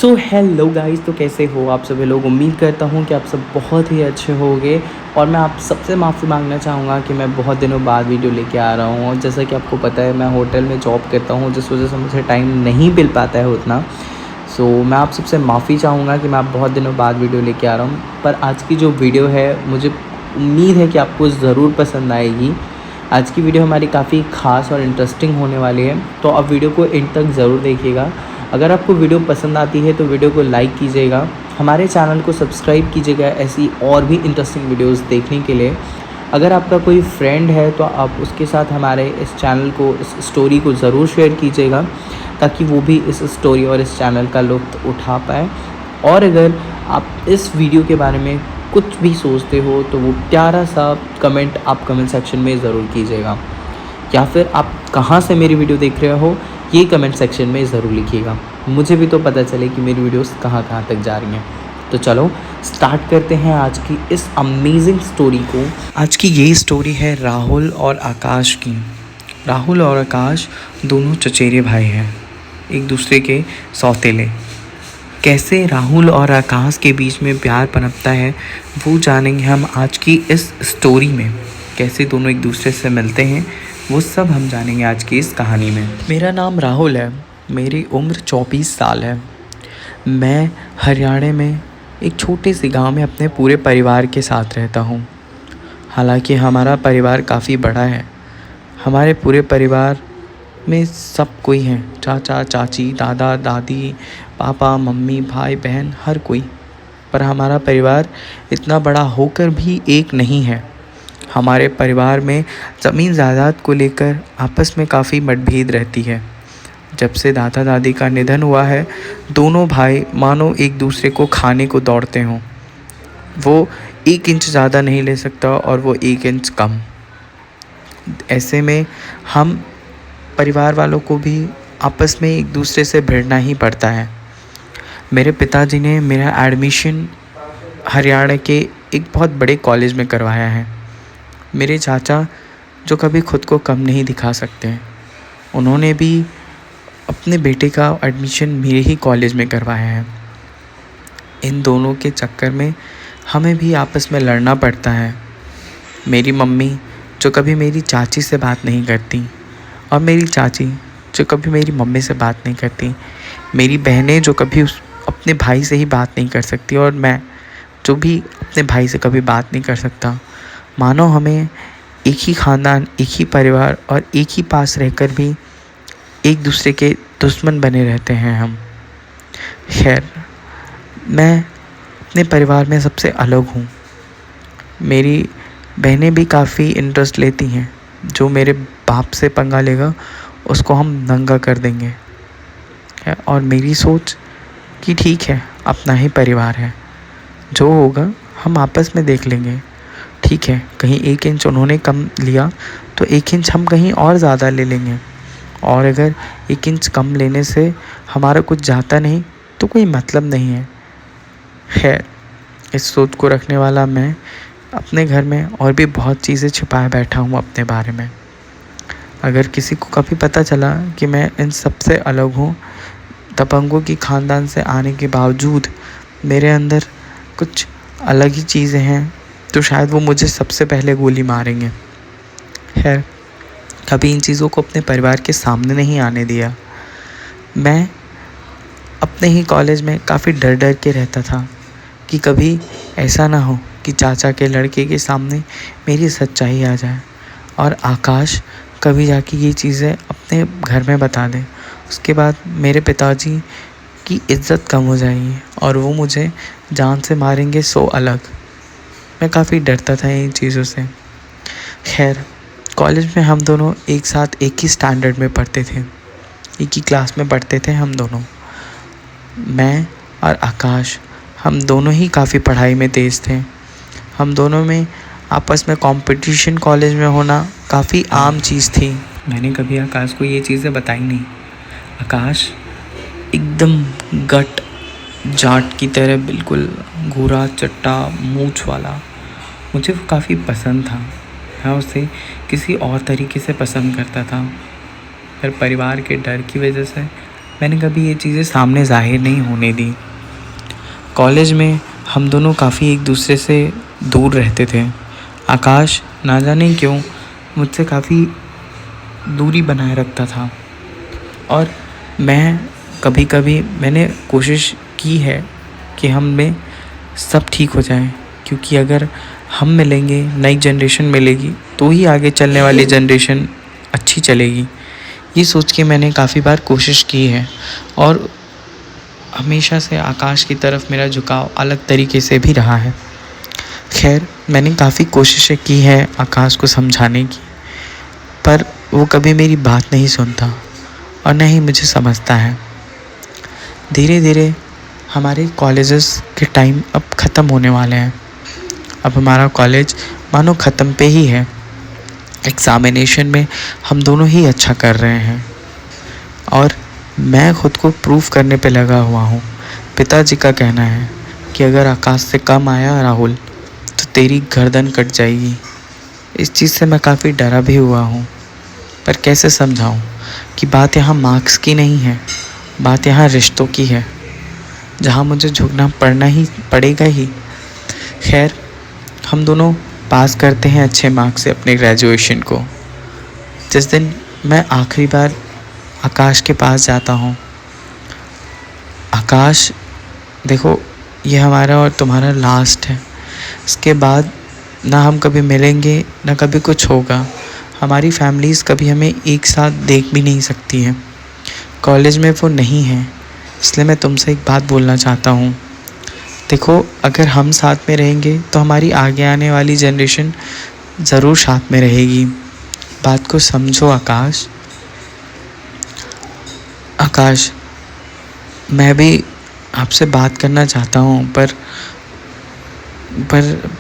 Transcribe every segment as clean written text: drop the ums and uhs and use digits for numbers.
So hello guys, तो कैसे हो आप सभी लोग। उम्मीद करता हूँ कि आप सब बहुत ही अच्छे होंगे। और मैं आप सबसे माफ़ी मांगना चाहूँगा कि मैं बहुत दिनों बाद वीडियो लेके आ रहा हूँ। और जैसा कि आपको पता है, मैं होटल में जॉब करता हूँ, जिस वजह से मुझे टाइम नहीं मिल पाता है उतना। सो मैं आप सबसे माफ़ी चाहूँगा कि मैं आप बहुत दिनों बाद वीडियो लेके आ रहा हूँ। पर आज की जो वीडियो है, मुझे उम्मीद है कि आपको ज़रूर पसंद आएगी। आज की वीडियो हमारी काफ़ी ख़ास और इंटरेस्टिंग होने वाली है, तो आप वीडियो को एंड तक ज़रूर देखिएगा। अगर आपको वीडियो पसंद आती है तो वीडियो को लाइक कीजिएगा, हमारे चैनल को सब्सक्राइब कीजिएगा ऐसी और भी इंटरेस्टिंग वीडियोस देखने के लिए। अगर आपका कोई फ्रेंड है तो आप उसके साथ हमारे इस चैनल को, इस स्टोरी को ज़रूर शेयर कीजिएगा, ताकि वो भी इस स्टोरी और इस चैनल का लुत्फ़ उठा पाए। और अगर आप इस वीडियो के बारे में कुछ भी सोचते हो तो वो प्यारा सा कमेंट आप कमेंट सेक्शन में ज़रूर कीजिएगा, या फिर आप कहाँ से मेरी वीडियो देख रहे हो ये कमेंट सेक्शन में ज़रूर लिखिएगा। मुझे भी तो पता चले कि मेरी वीडियोस कहाँ कहाँ तक जा रही हैं। तो चलो स्टार्ट करते हैं आज की इस अमेजिंग स्टोरी को। आज की ये स्टोरी है राहुल और आकाश की। राहुल और आकाश दोनों चचेरे भाई हैं, एक दूसरे के सौतेले। कैसे राहुल और आकाश के बीच में प्यार पनपता है वो जानेंगे हम आज की इस स्टोरी में। कैसे दोनों एक दूसरे से मिलते हैं वो सब हम जानेंगे आज की इस कहानी में। मेरा नाम राहुल है, मेरी उम्र 24 साल है। मैं हरियाणा में एक छोटे से गांव में अपने पूरे परिवार के साथ रहता हूँ। हालांकि हमारा परिवार काफ़ी बड़ा है। हमारे पूरे परिवार में सब कोई हैं, चाचा चाची, दादा दादी, पापा मम्मी, भाई बहन, हर कोई। पर हमारा परिवार इतना बड़ा होकर भी एक नहीं है। हमारे परिवार में ज़मीन जायदाद को लेकर आपस में काफ़ी मतभेद रहती है। जब से दादा दादी का निधन हुआ है, दोनों भाई मानो एक दूसरे को खाने को दौड़ते हों। वो 1 इंच ज़्यादा नहीं ले सकता और वो 1 इंच कम। ऐसे में हम परिवार वालों को भी आपस में एक दूसरे से भिड़ना ही पड़ता है। मेरे पिताजी ने मेरा एडमिशन हरियाणा के एक बहुत बड़े कॉलेज में करवाया है। मेरे चाचा, जो कभी खुद को कम नहीं दिखा सकते, उन्होंने भी अपने बेटे का एडमिशन मेरे ही कॉलेज में करवाया है। इन दोनों के चक्कर में हमें भी आपस में लड़ना पड़ता है। मेरी मम्मी, जो कभी मेरी चाची से बात नहीं करती, और मेरी चाची, जो कभी मेरी मम्मी से बात नहीं करती। मेरी बहनें, जो कभी अपने भाई से ही बात नहीं कर सकती, और मैं, जो भी अपने भाई से कभी बात नहीं कर सकता। मानो हमें एक ही ख़ानदान, एक ही परिवार और एक ही पास रहकर भी एक दूसरे के दुश्मन बने रहते हैं हम। खैर, मैं अपने परिवार में सबसे अलग हूँ। मेरी बहनें भी काफ़ी इंटरेस्ट लेती हैं। जो मेरे बाप से पंगा लेगा उसको हम नंगा कर देंगे। और मेरी सोच कि ठीक है, अपना ही परिवार है, जो होगा हम आपस में देख लेंगे। ठीक है, कहीं 1 इंच उन्होंने कम लिया तो 1 इंच हम कहीं और ज़्यादा ले लेंगे। और अगर 1 इंच कम लेने से हमारा कुछ जाता नहीं तो कोई मतलब नहीं है। खैर, इस सोच को रखने वाला मैं अपने घर में और भी बहुत चीज़ें छिपाए बैठा हूँ अपने बारे में। अगर किसी को कभी पता चला कि मैं इन सब से अलग हूँ, दबंगों की ख़ानदान से आने के बावजूद मेरे अंदर कुछ अलग ही चीज़ें हैं, तो शायद वो मुझे सबसे पहले गोली मारेंगे। खैर, कभी इन चीज़ों को अपने परिवार के सामने नहीं आने दिया। मैं अपने ही कॉलेज में काफ़ी डर डर के रहता था कि कभी ऐसा ना हो कि चाचा के लड़के के सामने मेरी सच्चाई आ जाए और आकाश कभी जाके ये चीज़ें अपने घर में बता दे। उसके बाद मेरे पिताजी की इज़्ज़त कम हो जाएगी और वो मुझे जान से मारेंगे, सो अलग। मैं काफ़ी डरता था इन चीज़ों से। खैर, कॉलेज में हम दोनों एक साथ एक ही स्टैंडर्ड में पढ़ते थे, एक ही क्लास में पढ़ते थे हम दोनों। मैं और आकाश, हम दोनों ही काफ़ी पढ़ाई में तेज़ थे। हम दोनों में आपस में कंपटीशन कॉलेज में होना काफ़ी आम चीज़ थी। मैंने कभी आकाश को ये चीज़ें बताई नहीं। आकाश एकदम गट जाट की तरह, बिल्कुल गोरा चट्टा मूंछ वाला। मुझे वो काफ़ी पसंद था। मैं उसे किसी और तरीके से पसंद करता था, पर परिवार के डर की वजह से मैंने कभी ये चीज़ें सामने ज़ाहिर नहीं होने दी। कॉलेज में हम दोनों काफ़ी एक दूसरे से दूर रहते थे। आकाश ना जाने क्यों मुझसे काफ़ी दूरी बनाए रखता था, और मैं कभी कभी मैंने कोशिश की है कि हम में सब ठीक हो जाए, क्योंकि अगर हम मिलेंगे, नई जनरेशन मिलेगी, तो ही आगे चलने वाली जनरेशन अच्छी चलेगी। ये सोच के मैंने काफ़ी बार कोशिश की है, और हमेशा से आकाश की तरफ मेरा झुकाव अलग तरीके से भी रहा है। खैर, मैंने काफ़ी कोशिशें की है आकाश को समझाने की, पर वो कभी मेरी बात नहीं सुनता और न ही मुझे समझता है। धीरे धीरे हमारे कॉलेजेस के टाइम अब ख़त्म होने वाले हैं। अब हमारा कॉलेज मानो ख़त्म पे ही है। एग्ज़ामिनेशन में हम दोनों ही अच्छा कर रहे हैं, और मैं ख़ुद को प्रूव करने पे लगा हुआ हूँ। पिताजी का कहना है कि अगर आकाश से कम आया राहुल, तो तेरी गर्दन कट जाएगी। इस चीज़ से मैं काफ़ी डरा भी हुआ हूँ, पर कैसे समझाऊँ कि बात यहाँ मार्क्स की नहीं है, बात यहाँ रिश्तों की है, जहाँ मुझे झुकना पड़ना ही पड़ेगा ही। खैर, हम दोनों पास करते हैं अच्छे मार्क्स से अपने ग्रेजुएशन को। जिस दिन मैं आखिरी बार आकाश के पास जाता हूँ, आकाश देखो, ये हमारा और तुम्हारा लास्ट है। इसके बाद ना हम कभी मिलेंगे, ना कभी कुछ होगा। हमारी फैमिलीज़ कभी हमें एक साथ देख भी नहीं सकती हैं। कॉलेज में वो नहीं है, इसलिए मैं तुमसे एक बात बोलना चाहता हूँ। देखो, अगर हम साथ में रहेंगे तो हमारी आगे आने वाली जनरेशन ज़रूर साथ में रहेगी। बात को समझो आकाश। आकाश, मैं भी आपसे बात करना चाहता हूँ, पर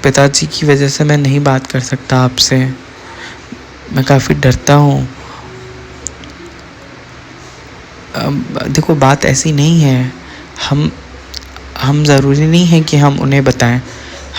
पिताजी की वजह से मैं नहीं बात कर सकता आपसे। मैं काफ़ी डरता हूँ। देखो, बात ऐसी नहीं है। हम ज़रूरी नहीं है कि हम उन्हें बताएं।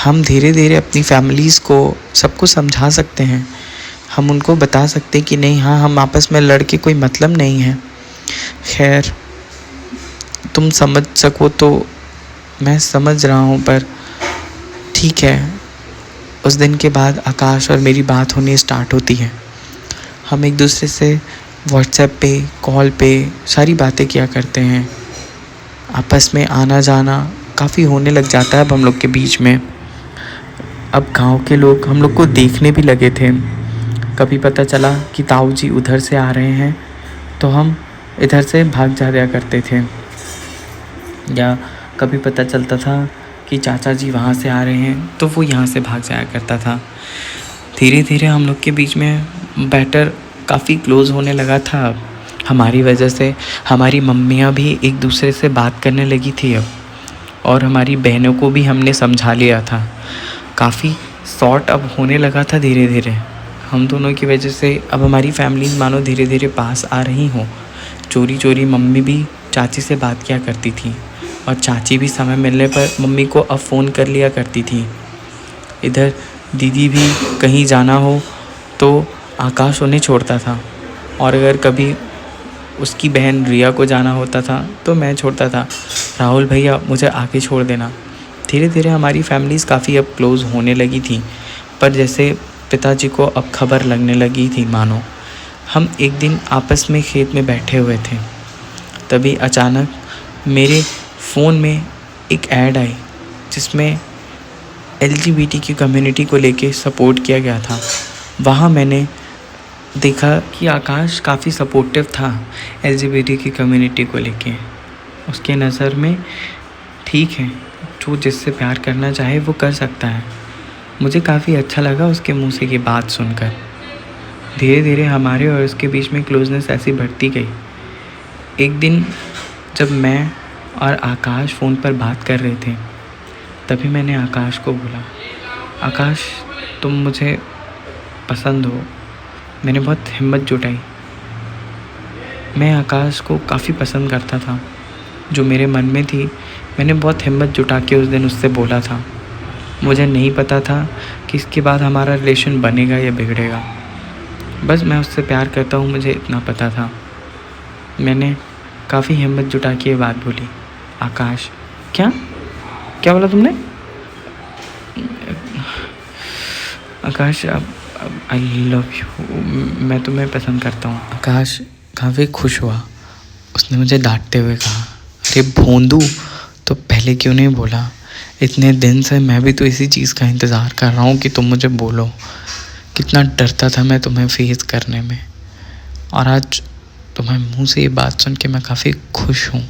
हम धीरे धीरे अपनी फैमिलीज़ को सबको समझा सकते हैं। हम उनको बता सकते हैं कि नहीं, हाँ, हम आपस में लड़ के कोई मतलब नहीं है। खैर, तुम समझ सको तो मैं समझ रहा हूँ, पर ठीक है। उस दिन के बाद आकाश और मेरी बात होनी स्टार्ट होती है। हम एक दूसरे से व्हाट्सएप पे, कॉल पे सारी बातें किया करते हैं। आपस में आना जाना काफ़ी होने लग जाता है अब हम लोग के बीच में। अब गांव के लोग हम लोग को देखने भी लगे थे। कभी पता चला कि ताऊ जी उधर से आ रहे हैं, तो हम इधर से भाग जाया करते थे, या कभी पता चलता था कि चाचा जी वहाँ से आ रहे हैं, तो वो यहाँ से भाग जाया करता था। धीरे धीरे हम लोग के बीच में बेटर काफ़ी क्लोज़ होने लगा था। हमारी वजह से हमारी मम्मियाँ भी एक दूसरे से बात करने लगी थी अब, और हमारी बहनों को भी हमने समझा लिया था। काफ़ी सॉर्ट अब होने लगा था धीरे धीरे। हम दोनों की वजह से अब हमारी फैमिलीज़ मानो धीरे धीरे पास आ रही हों। चोरी चोरी मम्मी भी चाची से बात किया करती थी, और चाची भी समय मिलने पर मम्मी को अब फ़ोन कर लिया करती थी। इधर दीदी भी कहीं जाना हो तो आकाश उन्हें छोड़ता था, और अगर कभी उसकी बहन रिया को जाना होता था तो मैं छोड़ता था, राहुल भैया मुझे आके छोड़ देना। धीरे धीरे हमारी फैमिलीज़ काफ़ी अब क्लोज़ होने लगी थी, पर जैसे पिताजी को अब खबर लगने लगी थी मानो। हम एक दिन आपस में खेत में बैठे हुए थे, तभी अचानक मेरे फ़ोन में एक ऐड आई, जिसमें LGBT कम्युनिटी को लेके सपोर्ट किया गया था। वहाँ मैंने देखा कि आकाश काफ़ी सपोर्टिव था LGBT कम्युनिटी को लेके। उसके नज़र में ठीक है, जो जिससे प्यार करना चाहे वो कर सकता है। मुझे काफ़ी अच्छा लगा उसके मुंह से ये बात सुनकर। धीरे धीरे हमारे और उसके बीच में क्लोजनेस ऐसी बढ़ती गई। एक दिन जब मैं और आकाश फ़ोन पर बात कर रहे थे, तभी मैंने आकाश को बोला, आकाश तुम मुझे पसंद हो। मैंने बहुत हिम्मत जुटाई। मैं आकाश को काफ़ी पसंद करता था, जो मेरे मन में थी मैंने बहुत हिम्मत जुटा के उस दिन उससे बोला था। मुझे नहीं पता था कि इसके बाद हमारा रिलेशन बनेगा या बिगड़ेगा। बस मैं उससे प्यार करता हूँ, मुझे इतना पता था। मैंने काफ़ी हिम्मत जुटा के ये बात बोली। आकाश, क्या क्या बोला तुमने? आकाश, अब आई लव यू, मैं तुम्हें पसंद करता हूँ। आकाश काफ़ी खुश हुआ। उसने मुझे डांटते हुए कहा, अरे भोंदू, तो पहले क्यों नहीं बोला? इतने दिन से मैं भी तो इसी चीज़ का इंतज़ार कर रहा हूँ कि तुम मुझे बोलो। कितना डरता था मैं तुम्हें फेस करने में, और आज तुम्हारे मुंह से ये बात सुन के मैं काफ़ी खुश हूँ।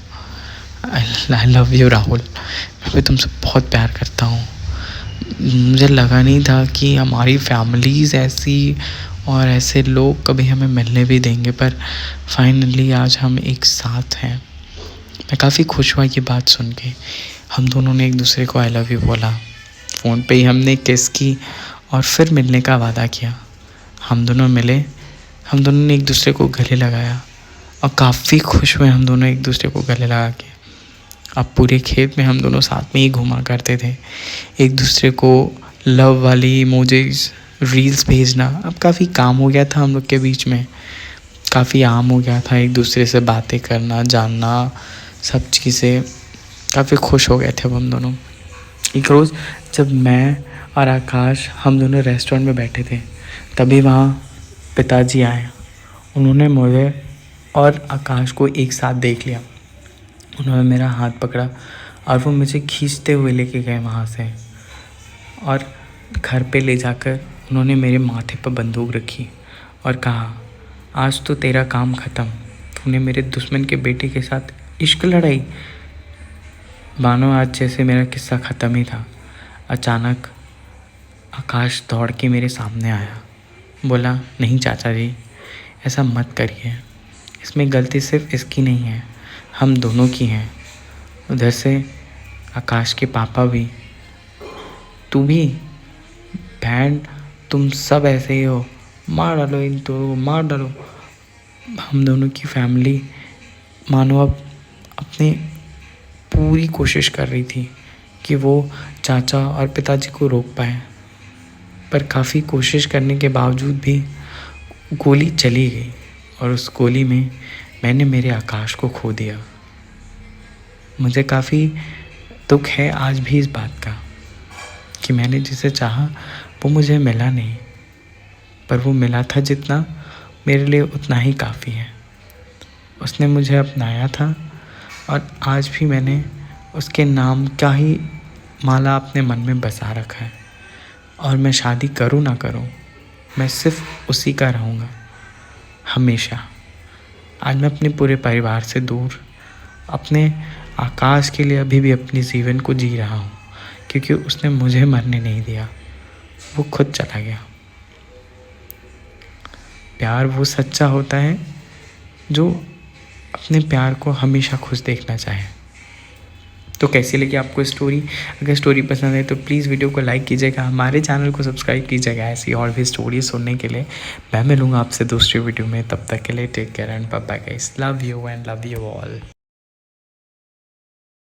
आई लव यू राहुल, मैं भी तुमसे बहुत प्यार करता हूँ। मुझे लगा नहीं था कि हमारी फैमिलीज़ ऐसी और ऐसे लोग कभी हमें मिलने भी देंगे, पर फाइनली आज हम एक साथ हैं। मैं काफ़ी खुश हुआ ये बात सुन के। हम दोनों ने एक दूसरे को आई लव यू बोला। फ़ोन पे ही हमने किस की और फिर मिलने का वादा किया। हम दोनों मिले, हम दोनों ने एक दूसरे को गले लगाया और काफ़ी खुश हुए हम दोनों एक दूसरे को गले लगा के। अब पूरे खेत में हम दोनों साथ में ही घूमा करते थे, एक दूसरे को लव वाली इमोजीज रील्स भेजना अब काफ़ी काम हो गया था हम लोग के बीच में। काफ़ी आम हो गया था एक दूसरे से बातें करना, जानना, सब चीज़ें। काफ़ी खुश हो गए थे अब हम दोनों। एक रोज़ जब मैं और आकाश हम दोनों रेस्टोरेंट में बैठे थे, तभी वहाँ पिताजी आए। उन्होंने मुझे और आकाश को एक साथ देख लिया। उन्होंने मेरा हाथ पकड़ा और वो मुझे खींचते हुए लेके गए वहाँ से, और घर पे ले जाकर उन्होंने मेरे माथे पर बंदूक रखी और कहा, आज तो तेरा काम ख़त्म। तूने मेरे दुश्मन के बेटे के साथ इश्क लड़ाई। मानो आज जैसे मेरा किस्सा ख़त्म ही था। अचानक आकाश दौड़ के मेरे सामने आया, बोला, नहीं चाचा जी, ऐसा मत करिए, इसमें गलती सिर्फ इसकी नहीं है, हम दोनों की हैं। उधर से आकाश के पापा भी, तू भी, बहन, तुम सब ऐसे ही हो, मार डालो इन तो, मार डालो। हम दोनों की फैमिली मानो अब अपनी पूरी कोशिश कर रही थी कि वो चाचा और पिताजी को रोक पाए, पर काफ़ी कोशिश करने के बावजूद भी गोली चली गई, और उस गोली में मैंने मेरे आकाश को खो दिया। मुझे काफ़ी दुख है आज भी इस बात का कि मैंने जिसे चाहा वो मुझे मिला नहीं, पर वो मिला था जितना, मेरे लिए उतना ही काफ़ी है। उसने मुझे अपनाया था और आज भी मैंने उसके नाम का ही माला अपने मन में बसा रखा है, और मैं शादी करूँ ना करूँ, मैं सिर्फ उसी का रहूँगा हमेशा। आज मैं अपने पूरे परिवार से दूर अपने आकाश के लिए अभी भी अपने जीवन को जी रहा हूँ, क्योंकि उसने मुझे मरने नहीं दिया, वो खुद चला गया। प्यार वो सच्चा होता है जो अपने प्यार को हमेशा खुश देखना चाहे। तो कैसी लगी आपको स्टोरी? अगर स्टोरी पसंद है तो प्लीज़ वीडियो को लाइक कीजिएगा, हमारे चैनल को सब्सक्राइब कीजिएगा ऐसी और भी स्टोरी सुनने के लिए। मैं मिलूँगा आपसे दूसरी वीडियो में, तब तक के लिए take care and bye bye guys. Love you and love you all.